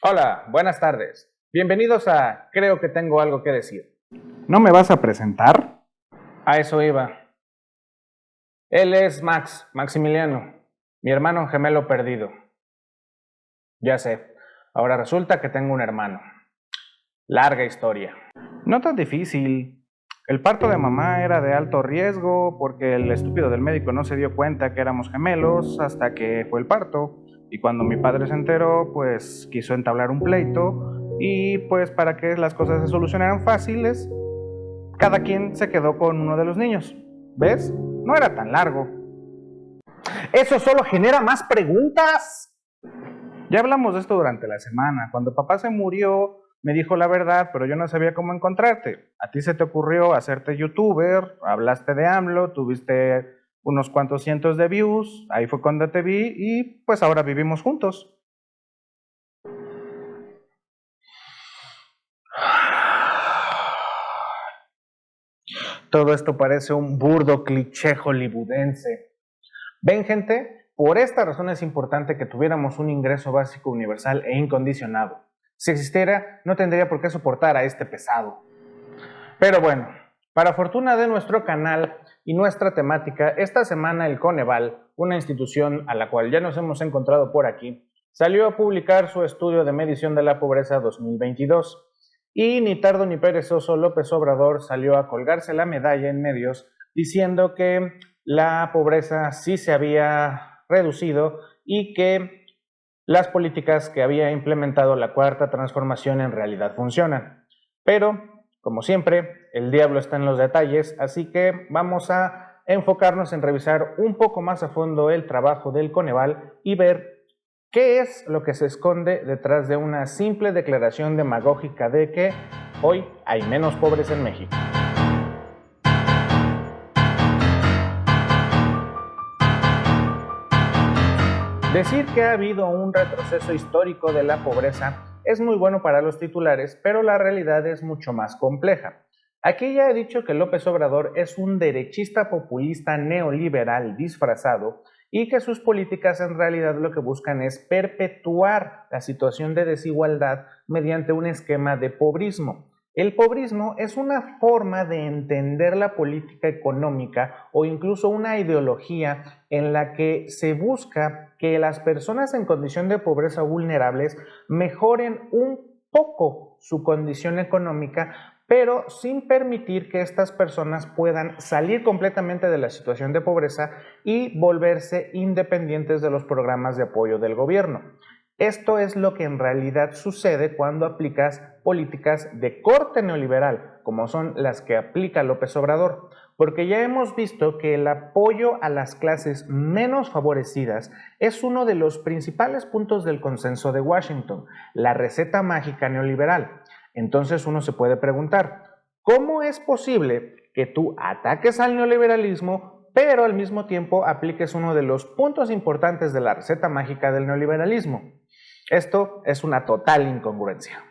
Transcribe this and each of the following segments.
Hola, buenas tardes. Bienvenidos a Creo que tengo algo que decir. ¿No me vas a presentar? A eso iba. Él es Maximiliano, mi hermano gemelo perdido. Ya sé, ahora resulta que tengo un hermano. Larga historia. No tan difícil. El parto de mamá era de alto riesgo porque el estúpido del médico no se dio cuenta que éramos gemelos hasta que fue el parto. Y cuando mi padre se enteró, pues quiso entablar un pleito y pues para que las cosas se solucionaran fáciles, cada quien se quedó con uno de los niños. ¿Ves? No era tan largo. Eso solo genera más preguntas. Ya hablamos de esto durante la semana. Cuando papá se murió, me dijo la verdad, pero yo no sabía cómo encontrarte. A ti se te ocurrió hacerte youtuber, hablaste de AMLO, tuviste unos cuantos cientos de views, ahí fue cuando te vi y pues ahora vivimos juntos. Todo esto parece un burdo cliché hollywoodense. Ven, gente, por esta razón es importante que tuviéramos un ingreso básico universal e incondicionado. Si existiera, no tendría por qué soportar a este pesado. Pero bueno, para fortuna de nuestro canal y nuestra temática, esta semana el Coneval, una institución a la cual ya nos hemos encontrado por aquí, salió a publicar su estudio de medición de la pobreza 2022. Y ni tardo ni perezoso, López Obrador salió a colgarse la medalla en medios diciendo que la pobreza sí se había reducido y que las políticas que había implementado la Cuarta Transformación en realidad funcionan. Pero, como siempre, el diablo está en los detalles, así que vamos a enfocarnos en revisar un poco más a fondo el trabajo del Coneval y ver qué es lo que se esconde detrás de una simple declaración demagógica de que hoy hay menos pobres en México. Decir que ha habido un retroceso histórico de la pobreza es muy bueno para los titulares, pero la realidad es mucho más compleja. Aquí ya he dicho que López Obrador es un derechista populista neoliberal disfrazado y que sus políticas en realidad lo que buscan es perpetuar la situación de desigualdad mediante un esquema de pobrismo. El pobrismo es una forma de entender la política económica o incluso una ideología en la que se busca que las personas en condición de pobreza vulnerables mejoren un poco su condición económica, pero sin permitir que estas personas puedan salir completamente de la situación de pobreza y volverse independientes de los programas de apoyo del gobierno. Esto es lo que en realidad sucede cuando aplicas políticas de corte neoliberal, como son las que aplica López Obrador, porque ya hemos visto que el apoyo a las clases menos favorecidas es uno de los principales puntos del consenso de Washington, la receta mágica neoliberal. Entonces uno se puede preguntar, ¿cómo es posible que tú ataques al neoliberalismo, pero al mismo tiempo apliques uno de los puntos importantes de la receta mágica del neoliberalismo? Esto es una total incongruencia.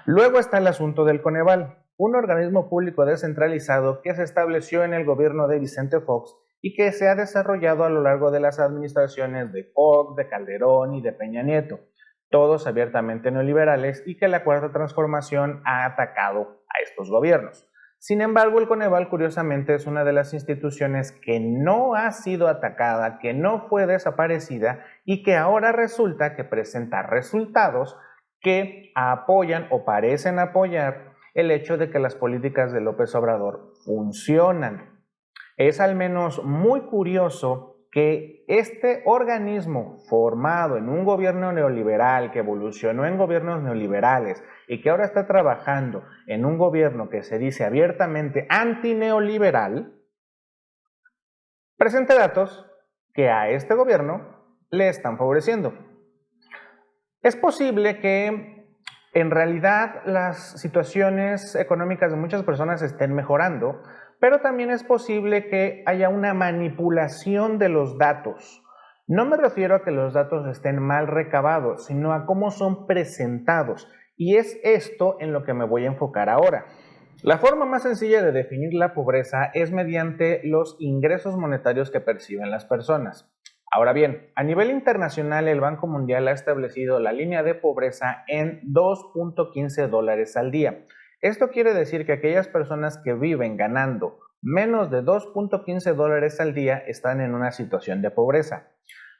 Luego está el asunto del Coneval, un organismo público descentralizado que se estableció en el gobierno de Vicente Fox y que se ha desarrollado a lo largo de las administraciones de Fox, de Calderón y de Peña Nieto, todos abiertamente neoliberales y que la Cuarta Transformación ha atacado a estos gobiernos. Sin embargo, el Coneval curiosamente es una de las instituciones que no ha sido atacada, que no fue desaparecida y que ahora resulta que presenta resultados que apoyan o parecen apoyar el hecho de que las políticas de López Obrador funcionan. Es al menos muy curioso que este organismo formado en un gobierno neoliberal, que evolucionó en gobiernos neoliberales y que ahora está trabajando en un gobierno que se dice abiertamente antineoliberal, presente datos que a este gobierno le están favoreciendo. Es posible que en realidad las situaciones económicas de muchas personas estén mejorando, pero también es posible que haya una manipulación de los datos. No me refiero a que los datos estén mal recabados, sino a cómo son presentados. Y es esto en lo que me voy a enfocar ahora. La forma más sencilla de definir la pobreza es mediante los ingresos monetarios que perciben las personas. Ahora bien, a nivel internacional el Banco Mundial ha establecido la línea de pobreza en $2.15 al día. Esto quiere decir que aquellas personas que viven ganando menos de $2.15 al día están en una situación de pobreza.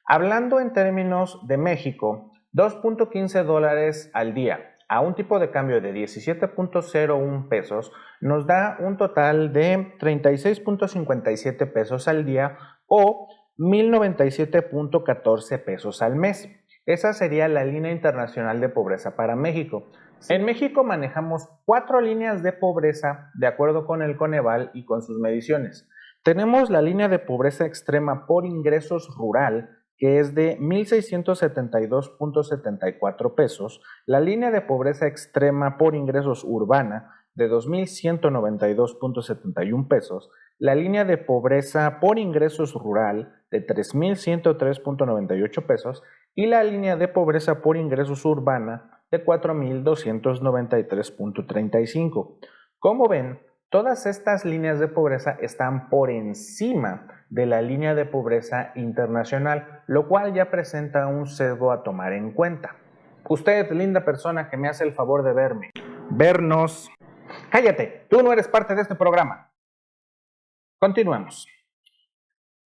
Hablando en términos de México, $2.15 al día a un tipo de cambio de 17.01 pesos nos da un total de 36.57 pesos al día o 1,097.14 pesos al mes. Esa sería la línea internacional de pobreza para México. En México manejamos 4 líneas de pobreza de acuerdo con el Coneval y con sus mediciones. Tenemos la línea de pobreza extrema por ingresos rural, que es de 1,672.74 pesos, la línea de pobreza extrema por ingresos urbana de 2,192.71 pesos, la línea de pobreza por ingresos rural de 3,103.98 pesos y la línea de pobreza por ingresos urbana de 4,293.35. Como ven, todas estas líneas de pobreza están por encima de la línea de pobreza internacional, lo cual ya presenta un sesgo a tomar en cuenta. Usted, linda persona que me hace el favor de vernos. Cállate, tú no eres parte de este programa. Continuemos.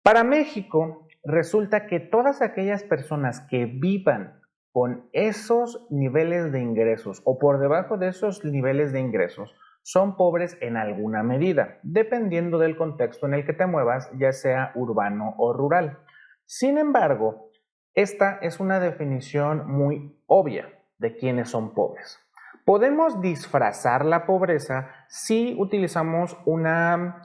Para México, resulta que todas aquellas personas que vivan con esos niveles de ingresos o por debajo de esos niveles de ingresos son pobres en alguna medida, dependiendo del contexto en el que te muevas, ya sea urbano o rural. Sin embargo, esta es una definición muy obvia de quiénes son pobres. Podemos disfrazar la pobreza si utilizamos una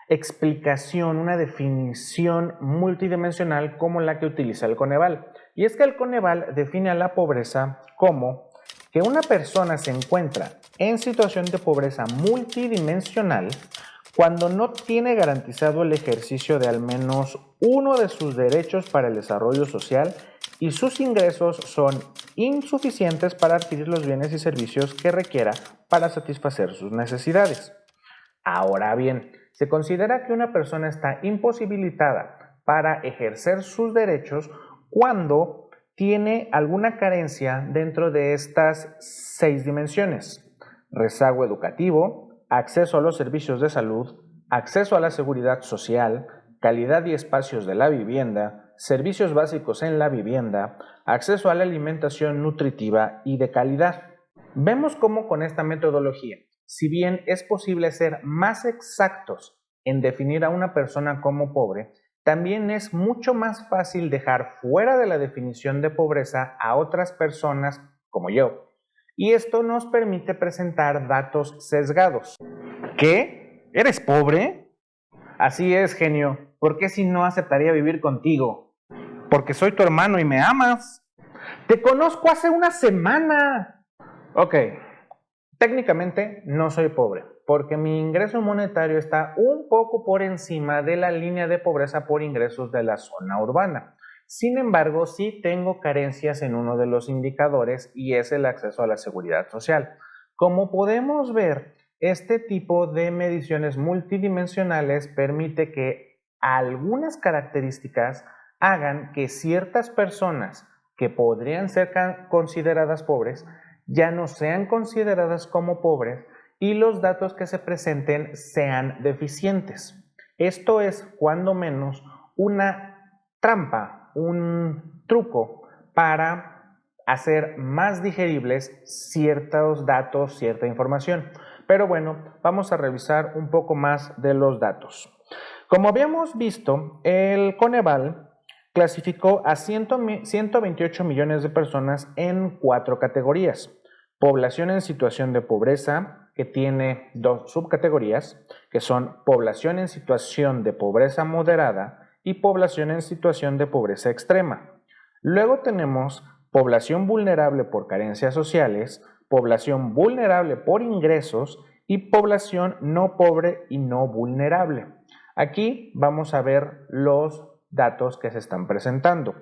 explicación, una definición multidimensional como la que utiliza el Coneval. Y es que el Coneval define a la pobreza como que una persona se encuentra en situación de pobreza multidimensional cuando no tiene garantizado el ejercicio de al menos uno de sus derechos para el desarrollo social y sus ingresos son insuficientes para adquirir los bienes y servicios que requiera para satisfacer sus necesidades. Ahora bien, se considera que una persona está imposibilitada para ejercer sus derechos cuando tiene alguna carencia dentro de estas 6 dimensiones: rezago educativo, acceso a los servicios de salud, acceso a la seguridad social, calidad y espacios de la vivienda, servicios básicos en la vivienda, acceso a la alimentación nutritiva y de calidad. Vemos cómo con esta metodología, si bien es posible ser más exactos en definir a una persona como pobre, también es mucho más fácil dejar fuera de la definición de pobreza a otras personas como yo. Y esto nos permite presentar datos sesgados. ¿Qué? ¿Eres pobre? Así es, genio. ¿Por qué si no aceptaría vivir contigo? Porque soy tu hermano y me amas. Te conozco hace una semana. Ok. Técnicamente no soy pobre, porque mi ingreso monetario está un poco por encima de la línea de pobreza por ingresos de la zona urbana. Sin embargo, sí tengo carencias en uno de los indicadores y es el acceso a la seguridad social. Como podemos ver, este tipo de mediciones multidimensionales permite que algunas características hagan que ciertas personas que podrían ser consideradas pobres ya no sean consideradas como pobres y los datos que se presenten sean deficientes. Esto es, cuando menos, una trampa, un truco para hacer más digeribles ciertos datos, cierta información. Pero bueno, vamos a revisar un poco más de los datos. Como habíamos visto, el Coneval clasificó a 128 millones de personas en 4 categorías. Población en situación de pobreza, que tiene 2 subcategorías, que son población en situación de pobreza moderada y población en situación de pobreza extrema. Luego tenemos población vulnerable por carencias sociales, población vulnerable por ingresos y población no pobre y no vulnerable. Aquí vamos a ver los datos que se están presentando.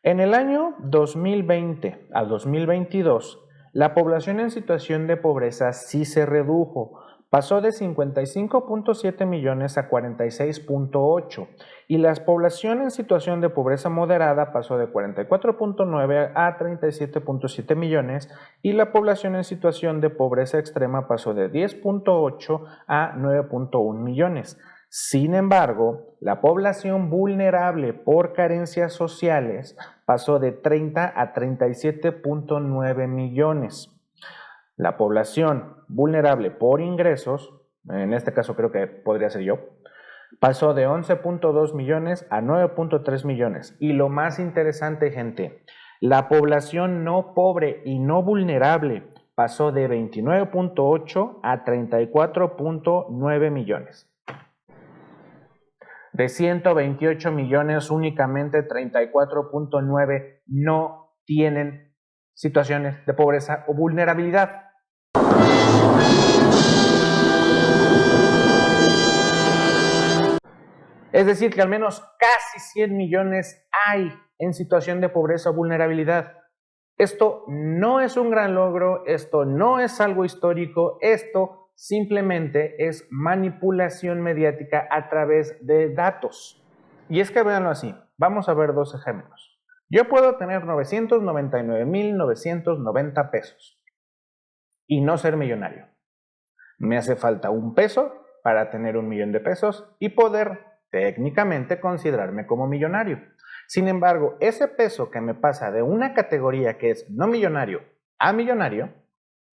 En el año 2020 al 2022, la población en situación de pobreza sí se redujo, pasó de 55.7 millones a 46.8 y la población en situación de pobreza moderada pasó de 44.9 a 37.7 millones y la población en situación de pobreza extrema pasó de 10.8 a 9.1 millones. Sin embargo, la población vulnerable por carencias sociales pasó de 30 a 37.9 millones. La población vulnerable por ingresos, en este caso creo que podría ser yo, pasó de 11.2 millones a 9.3 millones. Y lo más interesante, gente, la población no pobre y no vulnerable pasó de 29.8 a 34.9 millones. De 128 millones, únicamente 34.9 no tienen situaciones de pobreza o vulnerabilidad. Es decir, que al menos casi 100 millones hay en situación de pobreza o vulnerabilidad. Esto no es un gran logro, esto no es algo histórico, esto simplemente es manipulación mediática a través de datos. Y es que véanlo así, vamos a ver dos ejemplos. Yo puedo tener 999.990 pesos y no ser millonario. Me hace falta un peso para tener 1.000.000 de pesos y poder técnicamente considerarme como millonario. Sin embargo, ese peso que me pasa de una categoría que es no millonario a millonario,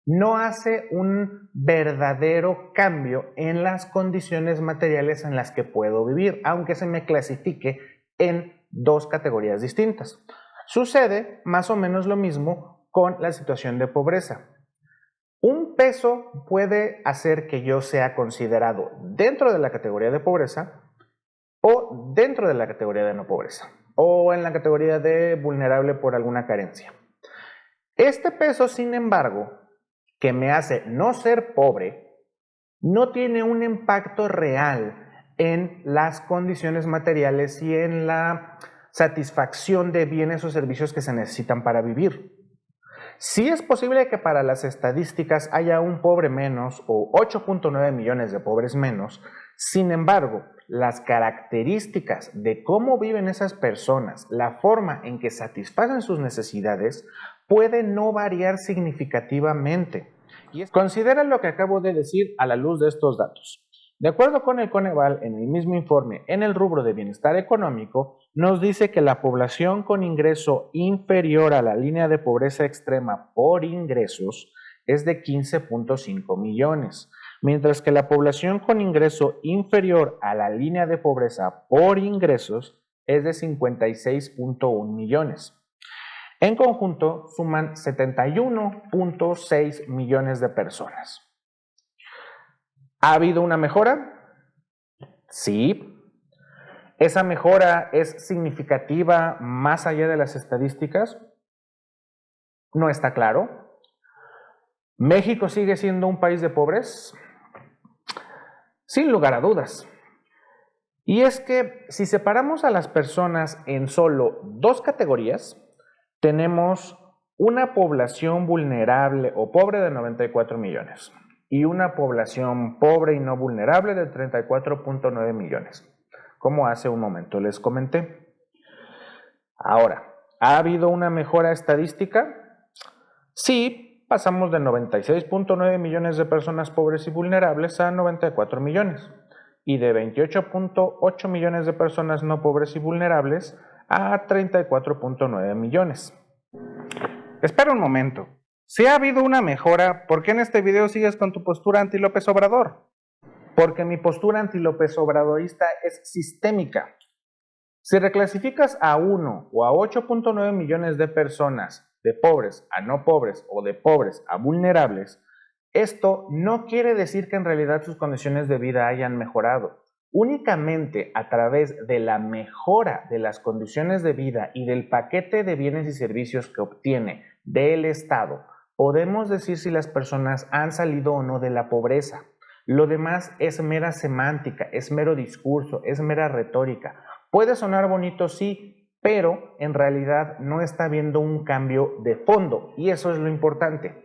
no hace un verdadero cambio en las condiciones materiales en las que puedo vivir, aunque se me clasifique en dos categorías distintas. Sucede más o menos lo mismo con la situación de pobreza. Un peso puede hacer que yo sea considerado dentro de la categoría de pobreza o dentro de la categoría de no pobreza o en la categoría de vulnerable por alguna carencia. Este peso, sin embargo, que me hace no ser pobre, no tiene un impacto real en las condiciones materiales y en la satisfacción de bienes o servicios que se necesitan para vivir. Sí es posible que para las estadísticas haya un pobre menos o 8.9 millones de pobres menos. Sin embargo, las características de cómo viven esas personas, la forma en que satisfacen sus necesidades, puede no variar significativamente. Considera lo que acabo de decir a la luz de estos datos. De acuerdo con el Coneval, en el mismo informe, en el rubro de bienestar económico, nos dice que la población con ingreso inferior a la línea de pobreza extrema por ingresos es de 15.5 millones, mientras que la población con ingreso inferior a la línea de pobreza por ingresos es de 56.1 millones. En conjunto, suman 71.6 millones de personas. ¿Ha habido una mejora? Sí. ¿Esa mejora es significativa más allá de las estadísticas? No está claro. ¿México sigue siendo un país de pobres? Sin lugar a dudas. Y es que si separamos a las personas en solo dos categorías, tenemos una población vulnerable o pobre de 94 millones y una población pobre y no vulnerable de 34.9 millones, como hace un momento les comenté. Ahora, ¿ha habido una mejora estadística? Sí, pasamos de 96.9 millones de personas pobres y vulnerables a 94 millones y de 28.8 millones de personas no pobres y vulnerables a 34.9 millones. Espera un momento. Si ha habido una mejora, ¿por qué en este video sigues con tu postura anti-López Obrador? Porque mi postura anti-López Obradorista es sistémica. Si reclasificas a 1 o a 8.9 millones de personas de pobres a no pobres o de pobres a vulnerables, esto no quiere decir que en realidad sus condiciones de vida hayan mejorado. Únicamente a través de la mejora de las condiciones de vida y del paquete de bienes y servicios que obtiene del Estado, podemos decir si las personas han salido o no de la pobreza. Lo demás es mera semántica, es mero discurso, es mera retórica. Puede sonar bonito, sí, pero en realidad no está habiendo un cambio de fondo y eso es lo importante.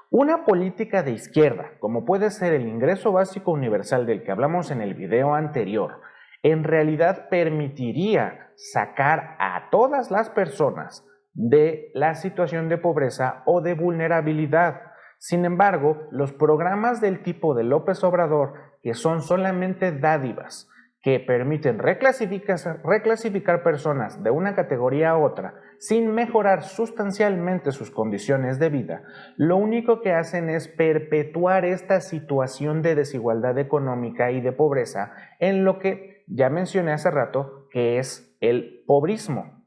Una política de izquierda, como puede ser el ingreso básico universal del que hablamos en el video anterior, en realidad permitiría sacar a todas las personas de la situación de pobreza o de vulnerabilidad. Sin embargo, los programas del tipo de López Obrador, que son solamente dádivas, que permiten reclasificar personas de una categoría a otra sin mejorar sustancialmente sus condiciones de vida, lo único que hacen es perpetuar esta situación de desigualdad económica y de pobreza en lo que ya mencioné hace rato, que es el pobrismo.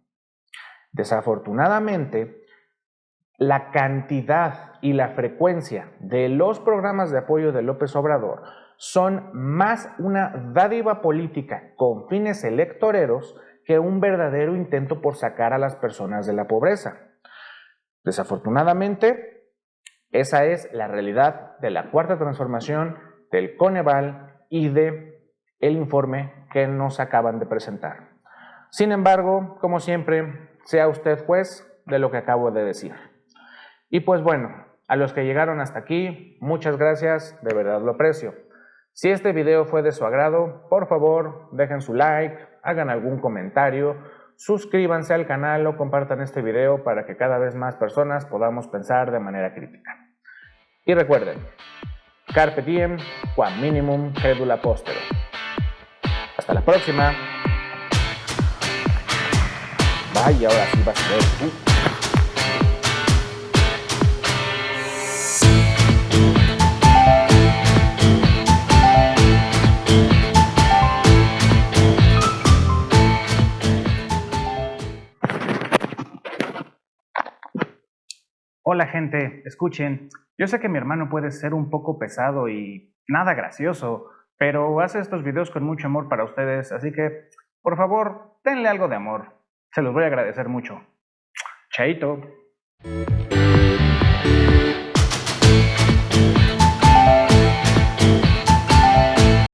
Desafortunadamente, la cantidad y la frecuencia de los programas de apoyo de López Obrador son más una dádiva política con fines electoreros que un verdadero intento por sacar a las personas de la pobreza. Desafortunadamente, esa es la realidad de la Cuarta Transformación, del Coneval y del informe que nos acaban de presentar. Sin embargo, como siempre, sea usted juez de lo que acabo de decir. Y pues bueno, a los que llegaron hasta aquí, muchas gracias, de verdad lo aprecio. Si este video fue de su agrado, por favor, dejen su like, hagan algún comentario, suscríbanse al canal o compartan este video para que cada vez más personas podamos pensar de manera crítica. Y recuerden, carpe diem, quam minimum credula postero. Hasta la próxima. Vaya, ahora sí va a ser. Hola gente, escuchen, yo sé que mi hermano puede ser un poco pesado y nada gracioso, pero hace estos videos con mucho amor para ustedes, así que, por favor, denle algo de amor. Se los voy a agradecer mucho. Chaito.